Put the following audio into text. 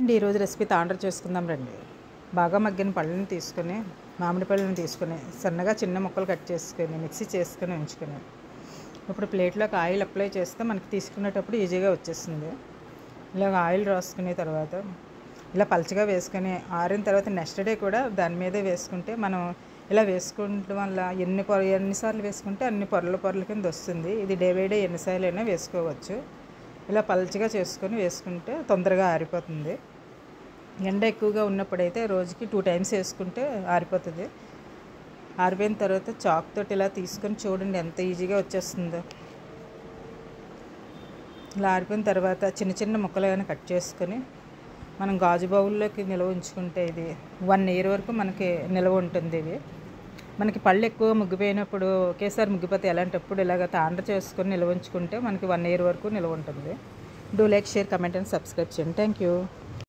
ఈరోజు రెసిపీ తాండ్ర చేసుకుందాం రండి. బాగా మగ్గిన పళ్ళని తీసుకొని, మామిడి పళ్ళని తీసుకొని సన్నగా చిన్న ముక్కలు కట్ చేసుకొని మిక్సీ చేసుకొని ఉంచుకొని, ఇప్పుడు ప్లేట్లోకి ఆయిల్ అప్లై చేస్తే మనకి తీసుకునేటప్పుడు ఈజీగా వచ్చేస్తుంది. ఇలాగ ఆయిల్ రాసుకునే తర్వాత ఇలా పలచగా వేసుకొని ఆరిన తర్వాత నెక్స్ట్ డే కూడా దాని మీదే వేసుకుంటే, మనం ఇలా వేసుకోవడం వల్ల ఎన్నిసార్లు వేసుకుంటే అన్ని పొరల కింద వస్తుంది. ఇది డే బై డే ఎన్నిసార్లు అయినా వేసుకోవచ్చు. ఇలా పలచగా చేసుకొని వేసుకుంటే తొందరగా ఆరిపోతుంది. ఎండ ఎక్కువగా ఉన్నప్పుడైతే రోజుకి 2 టైమ్స్ వేసుకుంటే ఆరిపోతుంది. ఆరిపోయిన తర్వాత చాక్ తోటి ఇలా తీసుకొని చూడండి ఎంత ఈజీగా వచ్చేస్తుందో. ఇలా ఆరిపోయిన తర్వాత చిన్న చిన్న ముక్కలుగా కట్ చేసుకొని మనం గాజు బౌల్లోకి నిల్వ ఉంచుకుంటే ఇది 1 year వరకు మనకి నిల్వ ఉంటుంది. ఇది మనకి పళ్ళు ఎక్కువ ముగ్గిపోయినప్పుడు ఒకేసారి ముగ్గిపోతే అలాంటప్పుడు ఇలాగ తాండ్ర చేసుకొని నిల్వ ఉంచుకుంటే మనకి 1 year వరకు నిల్వ ఉంటుంది. Do like, share, comment and subscribe చేయండి. Thank you.